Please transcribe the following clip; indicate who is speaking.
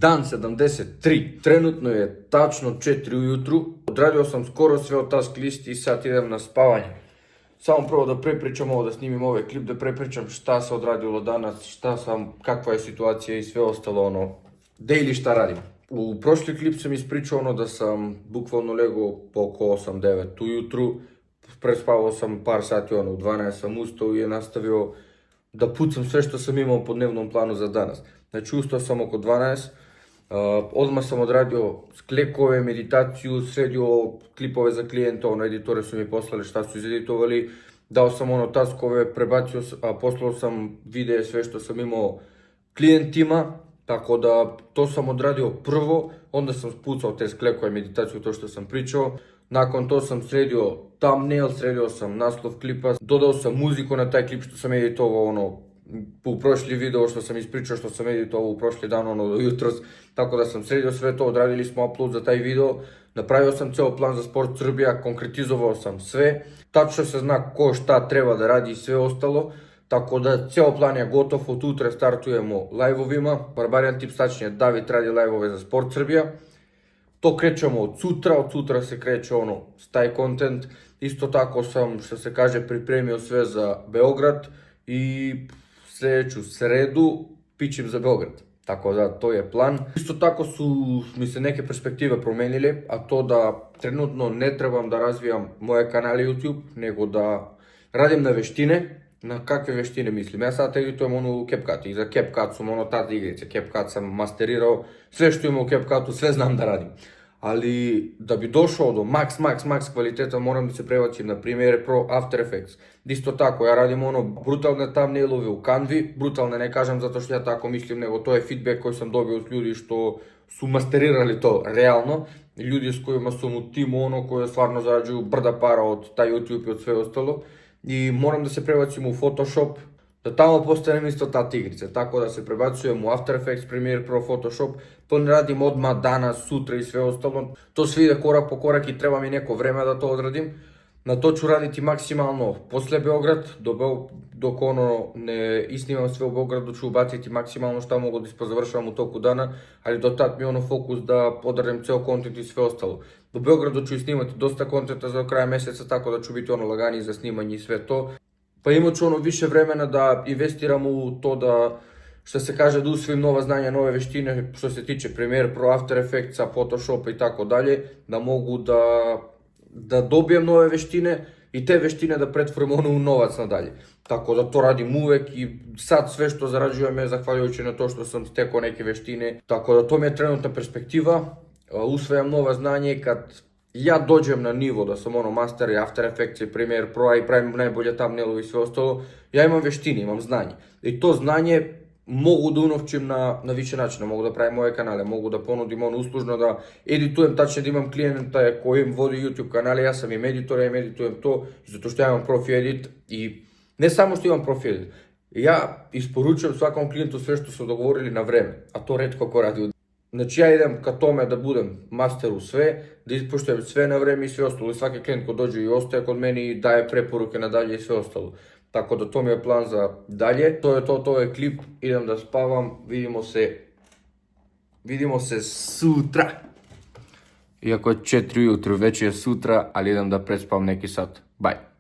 Speaker 1: Dan 73. Trenutno je tačno 4 ujutru. Odradio sam skoro sve od task listi i sad idem na spavanje. Samo prvo da prepričam ovo, da snimim ovaj klip, da prepričam šta se odradilo danas, kakva je situacija i sve ostalo, daily šta radim. U prošli klip sam ispričao da sam bukvalno legao oko 8-9 ujutru. Prespavao sam par sati, u 12 sam ustao i je nastavio da pucam sve što sam imao po dnevnom planu za danas. Znači ustao sam oko 12, odmah sam odradio sklekove, meditaciju, sredio klipove za klijenta, editore su mi poslali šta su izeditovali, dao sam taskove, poslao sam videe, sve što sam imao klijentima, tako da to sam odradio prvo, onda sam pucao te sklekove, meditaciju, to što sam pričao. Nakon to sam sredio thumbnail, sredio sam naslov klipa, dodao sam muziku na taj klip što sam editovao u prošli video što sam ispričao, što sam editovao u prošli dan, jutros. Tako da sam sredio sve to, odradili smo upload za taj video, napravio sam ceo plan za Sport Srbija, konkretizovao sam sve, tačno se zna ko šta treba da radi i sve ostalo. Tako da ceo plan je gotov, od utra startujemo live-ovima, Barbarian Tips, tačnije David radi live-ove za Sport Srbija. To krećemo od sutra se kreće taj content. Isto tako sam, što se kaže, pripremio sve za Beograd i sljedeću sredu pičim za Beograd. Tako da to je plan. Isto tako su mi se neke perspektive promenile, a to da trenutno ne trebam da razvijam moje kanale YouTube, nego da radim na veštine. Na kakve veštine mislim? Ja sad editujem CapCut i za CapCut su ta igrice. CapCut sam masterirao, sve što imam u CapCutu, sve znam da radim. Ali da bi došao do max kvaliteta moram da se prebacim na Premiere Pro, After Effects. Isto tako, ja radim brutalne thumbnailove u Canvi, brutalne ne kažem zato što ja tako mislim, nego to je feedback koji sam dobio od ljudi što su masterirali to realno. Ljudi s kojima sam u timu koji stvarno zarađuju brda para od taj YouTube i od sve ostalo. I moram da se prebacim u Photoshop, da tamo postanem isto ta tigrica, tako da se prebacujem u After Effects, Premiere Pro, Photoshop. To ne radim odmah, danas, sutra i sve ostalo. To sve ide korak po korak i treba mi neko vreme da to odradim. Na to ću raditi maksimalno posle Beograd, dok ne isnimam sve u Beogradu ću ubaciti maksimalno šta mogu da završavam u toku dana, ali do tad mi fokus da odradim ceo kontent i sve ostalo. Do Beogradu ću snimati dosta kontenta za kraja meseca, tako da ću biti laganiji za snimanje i sve to. Pa imat ću više vremena da investiram u to da, što se kaže, da usvojim nova znanja, nove veštine što se tiče Premiere Pro, After Effectsa, Photoshopa i tako dalje, da mogu da dobijem nove veštine i te veštine da pretvorim u novac nadalje. Tako da to radim uvek i sad sve što zarađujem je zahvaljujući na to što sam stekao neke veštine. Tako da to mi je trenutna perspektiva, usvajam nova znanja i kad ja dođem na nivo da sam master i After Effects i Premiere Pro i pravim najbolje thumbnailove i sve ostalo, ja imam veštine, imam znanje. I to znanje mogu da unovčim na više načina, mogu da pravim moje kanale, mogu da ponudim uslužno, da editujem, tačnije da imam klijenta kojim vodi YouTube kanale, ja sam im editor, ja im editujem to, zato što ja imam profi edit i ne samo što imam profi edit, ja isporučujem svakom klijentu sve što su dogovorili na vreme, a to retko ko radi. Znači ja idem ka tome da budem master u sve, da ispoštujem sve na vreme i sve ostalo, i svaki klijent ko dođe i ostaje kod meni i daje preporuke nadalje i sve ostalo. Tako da to mi je plan za dalje. To je klip, idem da spavam, vidimo se sutra. Iako je 4 ujutru, već je sutra, ali idem da prespavam neki sat. Bye.